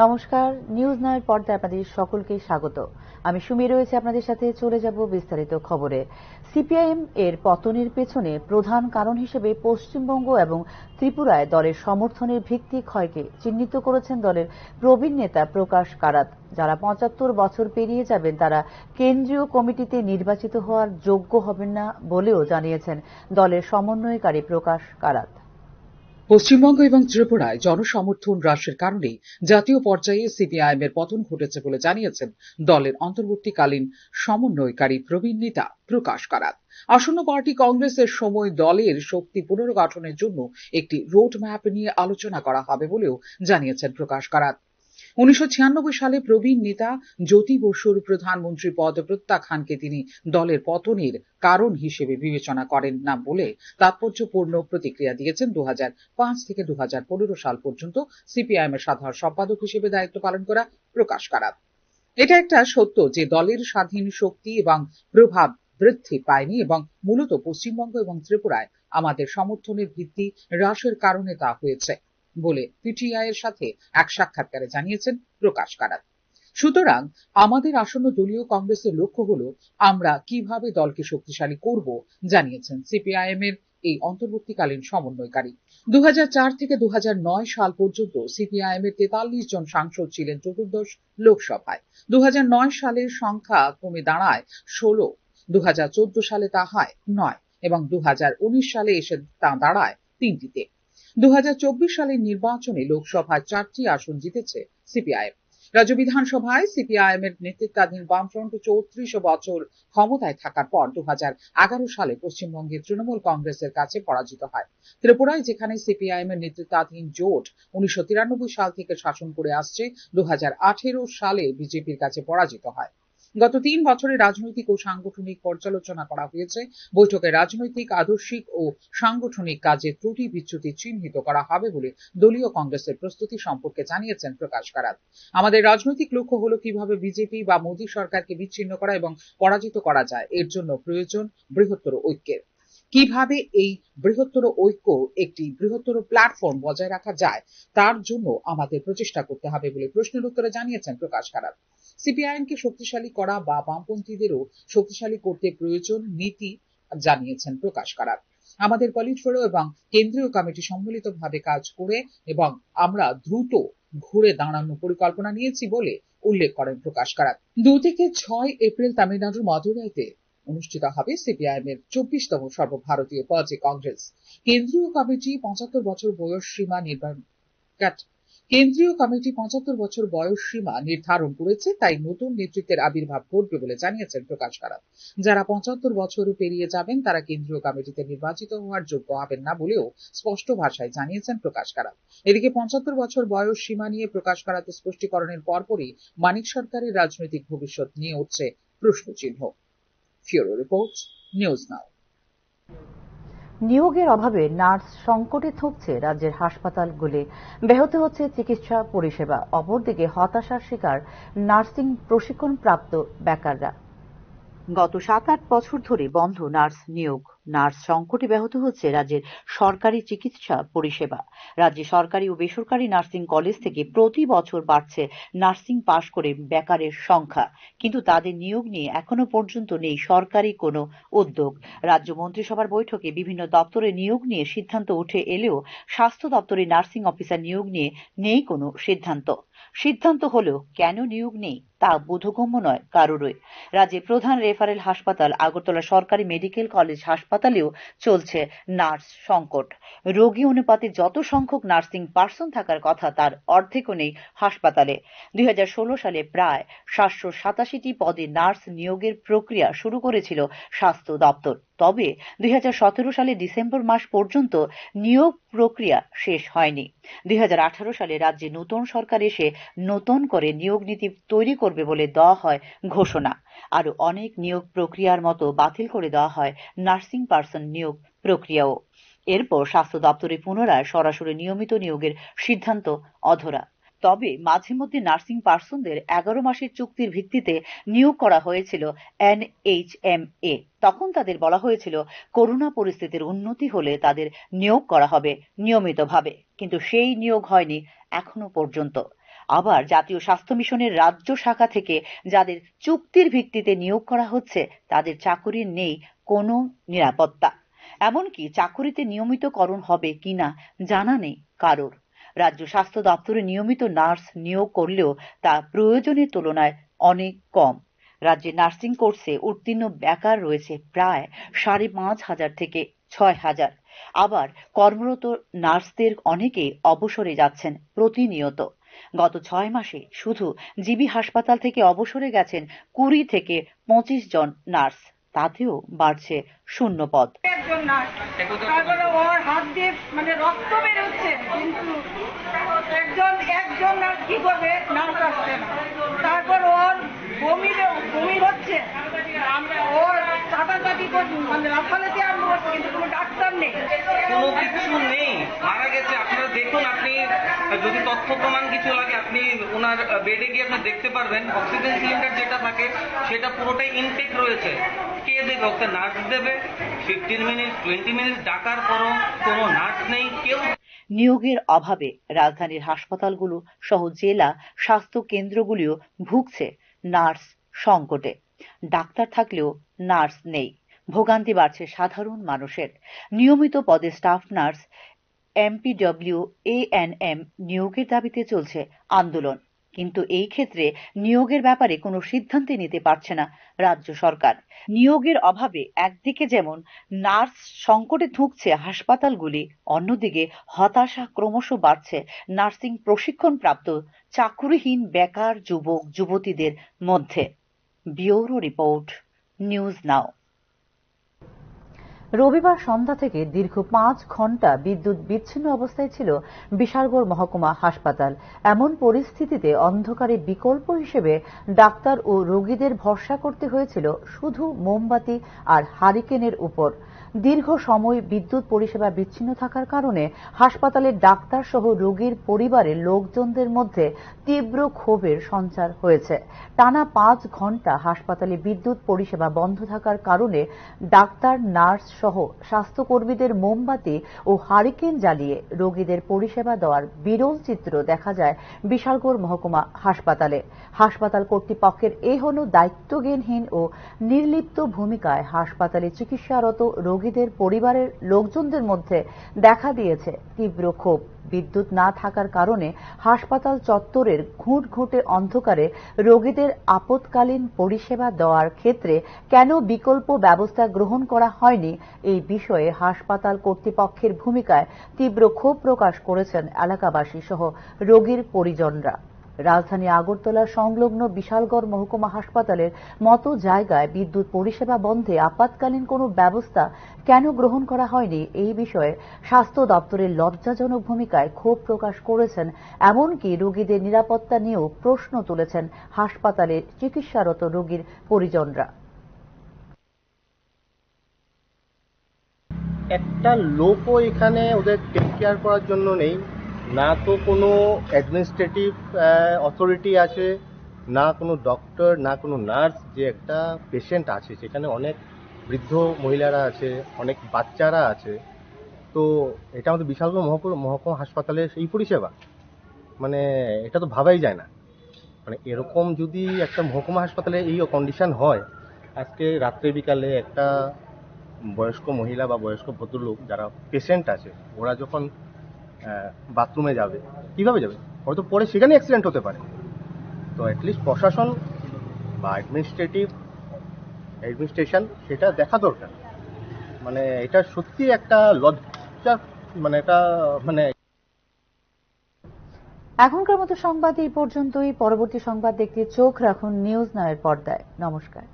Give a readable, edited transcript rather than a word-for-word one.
নমস্কার, news night পর্দায় আপনাদের সকলকে স্বাগত। আমি সুমি রয়েছে আপনাদের সাথে। চলে যাব বিস্তারিত খবরে। সিপিআইএম এর পতনের পেছনে প্রধান কারণ হিসেবে পশ্চিমবঙ্গ এবং ত্রিপুরায় দলের সমর্থনের ভিত্তি ক্ষয়কে চিহ্নিত করেছেন দলের প্রবীণ নেতা প্রকাশ কারাত। যারা ৭৫ বছর পেরিয়ে যাবেন তারা কেন্দ্রীয় কমিটিতে নির্বাচিত হওয়ার যোগ্য হবেন না বলেও জানিয়েছেন দলের সমন্বয়কারী প্রকাশ কারাত। পশ্চিমবঙ্গ এবং ত্রিপুরায় জনসমর্থন হ্রাসের কারণে জাতীয় পর্যায়ে সিপিআইএম এর পতন ঘটেছে বলে জানিয়েছেন দলের অন্তর্বর্তীকালীন সমন্বয়কারী প্রবীণ নেতা প্রকাশ কারাত। আসন্ন পার্টি কংগ্রেসের সময় দলের শক্তি পুনর্গঠনের জন্য একটি রোড ম্যাপ নিয়ে আলোচনা করা হবে বলেও জানিয়েছেন প্রকাশ কারাত। ১৯৯৬ সালে প্রবীণ নেতা জ্যোতি বসুর প্রধানমন্ত্রী পদ প্রত্যাখ্যানকে তিনি দলের পতনের কারণ হিসেবে বিবেচনা করেন না বলে তাৎপর্যপূর্ণ প্রতিক্রিয়া দিয়েছেন। ২০০৫ থেকে ২০১৫ সাল পর্যন্ত সিপিআইএম এর সাধারণ সম্পাদক হিসেবে দায়িত্ব পালন করা প্রকাশ কারাত। এটা একটা সত্য যে দলের স্বাধীন শক্তি এবং প্রভাব বৃদ্ধি পায়নি এবং মূলত পশ্চিমবঙ্গ এবং ত্রিপুরায় আমাদের সমর্থনের ভিত্তি হ্রাসের কারণে তা হয়েছে বলে পিটিআই এর সাথে এক সাক্ষাৎকারে জানিয়েছেন প্রকাশ কারাত। সুতরাং আমাদের আসন্ন দলীয় কংগ্রেসের লক্ষ্য হলো আমরা কিভাবে দলকে শক্তিশালী করব, জানিয়েছেন সিপিআইএম এর এই অন্তর্বর্তীকালীন সমন্বয়কারী। ২০০৪ থেকে ২০০৯ সাল পর্যন্ত সিপিআইএম এর ৪৩ জন সাংসদ ছিলেন চতুর্দশ লোকসভায়। ২০০৯ সালের সংখ্যা কমে দাঁড়ায় ১৬, ২০১৪ সালে তা হয় ৯ এবং ২০১৯ সালে এসে তা দাঁড়ায় ৩টিতে। ২০২৪ সালের নির্বাচনে লোকসভায় ৪টি আসন জিতেছে সিপিআইএম। রাজ্য বিধানসভায় সিপিআইএম এর নেতৃত্বাধীন বামফ্রন্ট ৩৪ বছর ক্ষমতায় থাকার পর ২০১১ সালে পশ্চিমবঙ্গের তৃণমূল কংগ্রেসের কাছে পরাজিত হয়। ত্রিপুরায় যেখানে সিপিআইএম এর নেতৃত্বাধীন জোট ১৯৯৩ সাল থেকে শাসন করে আসছে, ২০১৮ সালে বিজেপির কাছে পরাজিত হয়। গত ৩ বছরে রাজনৈতিক ও সাংগঠনিক পর্যালোচনা করা হয়েছে। বৈঠকে রাজনৈতিক, আদর্শিক ও সাংগঠনিক কাজে ত্রুটি বিচ্যুতি চিহ্নিত করা হবে বলে দলীয় কংগ্রেসের প্রস্তুতি সম্পর্কে জানিয়েছেন প্রকাশ কারাত। আমাদের রাজনৈতিক লক্ষ্য হলো কিভাবে বিজেপি বা মোদী সরকারকে বিচ্ছিন্ন করা এবং পরাজিত করা যায়। এর জন্য প্রয়োজন বৃহত্তর ঐক্যের। কিভাবে এই বৃহত্তর ঐক্য একটি বৃহত্তর প্ল্যাটফর্ম বজায় রাখা যায় তার জন্য আমাদের প্রচেষ্টা করতে হবে বলে প্রশ্নের উত্তরে জানিয়েছেন প্রকাশ কারাত। সিপিআইএম কে শক্তিশালী করা বা বামপন্থীদেরও শক্তিশালী করতে প্রয়োজন নীতি জানিয়েছেন প্রকাশ কারাত। আমাদের পলিটব্যুরো এবং কেন্দ্রীয় কমিটি সম্মিলিতভাবে কাজ করে এবং আমরা দ্রুত ঘুরে দাঁড়ানোর পরিকল্পনা নিয়েছি বলে উল্লেখ করেন প্রকাশ কারাত। ২ থেকে ৬ এপ্রিল তামিলনাড়ুর মাদুরাইতে অনুষ্ঠিত হবে সিপিআইএম এর ২৪তম সর্বভারতীয় পার্টি কংগ্রেস। কেন্দ্রীয় কমিটি ৭৫ বছর বয়স সীমা নির্ধারণ করেছে, তাই নতুন নেতৃত্বের আবির্ভাব ঘটবে বলে জানিয়েছেন প্রকাশ কারাত। যারা ৭৫ বছর পেরিয়ে যাবেন তারা কেন্দ্রীয় কমিটিতে নির্বাচিত হওয়ার যোগ্য হবেন না বলেও স্পষ্ট ভাষায় জানিয়েছেন প্রকাশ কারাত। এদিকে ৭৫ বছর বয়স সীমা নিয়ে প্রকাশ কারাতের স্পষ্টীকরণের পরপরই মানিক সরকারের রাজনৈতিক ভবিষ্যৎ নিয়ে উঠছে প্রশ্নচিহ্ন। ফিউরো রিপোর্ট, নিউজ নাও। নিয়োগের অভাবে নার্স সংকটে থুঁকছে রাজ্যের হাসপাতালগুলি, ব্যাহত হচ্ছে চিকিৎসা পরিষেবা। অপরদিকে হতাশার শিকার নার্সিং প্রশিক্ষণপ্রাপ্ত বেকাররা। গত ৭-৮ বছর ধরে বন্ধ নার্স নিয়োগ। নার্স সংকটে ব্যাহত হচ্ছে রাজ্যের সরকারি চিকিৎসা পরিষেবা। রাজ্যে সরকারি ও বেসরকারি নার্সিং কলেজ থেকে প্রতি বছর বাড়ছে নার্সিং পাশ করে বেকারের সংখ্যা, কিন্তু তাদের নিয়োগ নিয়ে এখনো পর্যন্ত নেই সরকারি কোনো উদ্যোগ। রাজ্য মন্ত্রিসভার বৈঠকে বিভিন্ন দপ্তরে নিয়োগ নিয়ে সিদ্ধান্ত উঠে এলেও স্বাস্থ্য দপ্তরে নার্সিং অফিসার নিয়োগ নিয়ে নেই কোনো সিদ্ধান্ত। সিদ্ধান্ত হলেও কেন নিয়োগ নেই তা বোধগম্য নয় কারোরই। রাজ্যের প্রধান রেফারেল হাসপাতাল আগরতলা সরকারি মেডিকেল কলেজ হাসপাতালেও চলছে নার্স সংকট। রোগী অনুপাতে যত সংখ্যক নার্সিং পার্সন থাকার কথা তার অর্ধেকও নেই হাসপাতালে। ২০১৬ সালে প্রায় ৭৮৭টি পদে নার্স নিয়োগের প্রক্রিয়া শুরু করেছিল স্বাস্থ্য দপ্তর। তবে ২০১৭ সালে ডিসেম্বর মাস পর্যন্ত নিয়োগ প্রক্রিয়া শেষ হয়নি। ২০১৮ সালে রাজ্যে নতুন সরকার এসে নতুন করে নিয়োগ নীতি তৈরি করবে বলে দেওয়া হয় ঘোষণা। আরো অনেক নিয়োগ প্রক্রিয়ার মতো বাতিল করে দেওয়া হয় নার্সিং পার্সন নিয়োগ প্রক্রিয়াও। এরপর স্বাস্থ্য দপ্তরে পুনরায় সরাসরি নিয়মিত নিয়োগের সিদ্ধান্ত অধরা। তবে মাঝে মধ্যে নার্সিং পার্সনদের 11 মাসের চুক্তির ভিত্তিতে নিয়োগ করা হয়েছিল NHMA। তখন তাদের বলা হয়েছিল করোনা পরিস্থিতির উন্নতি হলে তাদের নিয়োগ করা হবে নিয়মিতভাবে, কিন্তু সেই নিয়োগ হয়নি এখনো পর্যন্ত। আবার জাতীয় স্বাস্থ্য মিশনের রাজ্য শাখা থেকে যাদের চুক্তির ভিত্তিতে নিয়োগ করা হচ্ছে তাদের চাকুরির নেই কোনো নিরাপত্তা। এমনকি চাকুরিতে নিয়মিতকরণ হবে কিনা জানা নেই কারোর। রাজ্য স্বাস্থ্য দপ্তরে নিয়মিত নার্স নিয়োগ করলেও তা প্রয়োজনের তুলনায় অনেক কম। রাজ্যে নার্সিং কোর্সে উত্তীর্ণ বেকার রয়েছে প্রায় 5,500 থেকে 6,000। আবার কর্মরত নার্সদের অনেকেই অবসরে যাচ্ছেন প্রতিনিয়ত। গত 6 মাসে শুধু জিবি হাসপাতাল থেকে অবসরে গেছেন 20 থেকে 25 জন নার্স, তাতেও বাড়ছে শূন্য পদ। তারপরে ওর হাত দিয়ে রক্ত বেরোচ্ছে, কিন্তু একজন নার্স কি করবে, নার্স আসছে না। তারপর ওর বমি হচ্ছে, ওর চাটাচাটি লাফালাফি আরম্ভ করছে, কিন্তু কোনো ডাক্তার নেই, কোনো কিছু নেই, মারা গেছে। আপনারা দেখুন, আপনি যদি তথ্য প্রমাণ কিছু লাগে আপনি ওনার বেডে গিয়ে আপনি দেখতে পারবেন অক্সিজেন সিলিন্ডার যেটা থাকে সেটা পুরোটাই ইনটেক রয়েছে। কে দেবে? ওকে নার্স দেবে। 15 মিনিট 20 মিনিট ডাকার পরও কোনো নার্স নেই, কেউ। নিয়োগের অভাবে রাজধানীর হাসপাতালগুলো সহ জেলা স্বাস্থ্য কেন্দ্রগুলিও ভুগছে নার্স সংকটে। ডাক্তার থাকলেও নার্স নেই, ভোগান্তি বাড়ছে সাধারণ মানুষের। নিয়মিত পদে স্টাফ নার্স MPW ANM নিয়োগের দাবিতে চলছে আন্দোলন, কিন্তু এই ক্ষেত্রে নিয়োগের ব্যাপারে কোনো সিদ্ধান্ত নিতে পারছে না রাজ্য সরকার। নিয়োগের অভাবে একদিকে যেমন নার্স সংকটে ধুঁকছে হাসপাতালগুলি, অন্যদিকে হতাশা ক্রমশ বাড়ছে নার্সিং প্রশিক্ষণপ্রাপ্ত চাকুরিহীন বেকার যুবক যুবতীদের মধ্যে। Bureau report, news now. রবিবার সন্ধ্যা থেকে দীর্ঘ 5 ঘণ্টা বিদ্যুৎ বিচ্ছিন্ন অবস্থায় ছিল বিশালগড় মহকুমা হাসপাতাল। এমন পরিস্থিতিতে অন্ধকারে বিকল্প হিসেবে ডাক্তার ও রোগীদের ভরসা করতে হয়েছিল শুধু মোমবাতি আর হারিকেনের উপর। দীর্ঘ সময় বিদ্যুৎ পরিষেবা বিচ্ছিন্ন থাকার কারণে হাসপাতালের ডাক্তার সহ রোগীর পরিবারের লোকজনদের মধ্যে তীব্র ক্ষোভের সঞ্চার হয়েছে। টানা 5 ঘণ্টা হাসপাতালে বিদ্যুৎ পরিষেবা বন্ধ থাকার কারণে ডাক্তার, নার্স সহ স্বাস্থ্যকর্মীদের মোমবাতি ও হারিকেন জ্বালিয়ে রোগীদের পরিষেবা দেওয়ার বিরল চিত্র দেখা যায় বিশালগড় মহকুমা হাসপাতালে। হাসপাতাল কর্তৃপক্ষের এ হল দায়িত্বজ্ঞানহীন ও নির্লিপ্ত ভূমিকায় হাসপাতালে চিকিৎসারত রোগীদের পরিবারের লোকজনদের মধ্যে দেখা দিয়েছে তীব্র ক্ষোভ। বিদ্যুৎ না থাকার কারণে হাসপাতাল চত্বরের ঘুটঘুটে অন্ধকারে রোগীদের আপৎকালীন পরিষেবা দেওয়ার ক্ষেত্রে কেন বিকল্প ব্যবস্থা গ্রহণ করা হয়নি, এই বিষয়ে হাসপাতাল কর্তৃপক্ষের ভূমিকায় তীব্র ক্ষোভ প্রকাশ করেছেন এলাকাবাসী সহ রোগীর পরিজনরা। রাজধানী আগরতলা সংলগ্ন বিশালগড় মহকুমা হাসপাতালের মতো জায়গায় বিদ্যুৎ পরিষেবা বন্ধে আপাতকালীন কোনো ব্যবস্থা কেন গ্রহণ করা হয়নি, এই বিষয়ে স্বাস্থ্য দপ্তরের লজ্জাজনক ভূমিকায় ক্ষোভ প্রকাশ করেছেন। এমনকি রোগীদের নিরাপত্তা নিয়েও প্রশ্ন তুলেছেন হাসপাতালে চিকিৎসারত রোগীর পরিজনরা। একটা লোকও এখানে ওদের টেক কেয়ার করার জন্য নেই, না তো কোনো অ্যাডমিনিস্ট্রেটিভ অথরিটি আছে, না কোনো ডক্টর, না কোনো নার্স। যে একটা পেশেন্ট আছে সেখানে অনেক বৃদ্ধ মহিলারা আছে, অনেক বাচ্চারা আছে। তো এটা আমাদের বিশালগড় মহকুমা হাসপাতালের এই পরিষেবা, মানে এটা তো ভাবাই যায় না। মানে এরকম যদি একটা মহকুমা হাসপাতালে এই কন্ডিশন হয়, আজকে রাত্রে বিকালে একটা বয়স্ক মহিলা বা বয়স্ক ভদ্রলোক যারা পেশেন্ট আছে ওরা যখন বাথরুমে যাবে, কিভাবে যাবে? হয়তো পরে সেখানে অ্যাক্সিডেন্ট হতে পারে। তো অ্যাটলিস্ট প্রশাসন বা অ্যাডমিনিস্ট্রেশন সেটা দেখা দরকার। মানে এটা সত্যি একটা লজ্জা, মানে এটা মানে। এখনকার মতো সংবাদ এই পর্যন্তই। পরবর্তী সংবাদ দেখতে চোখ রাখুন নিউজ নাওয়ের পর্দায়। নমস্কার।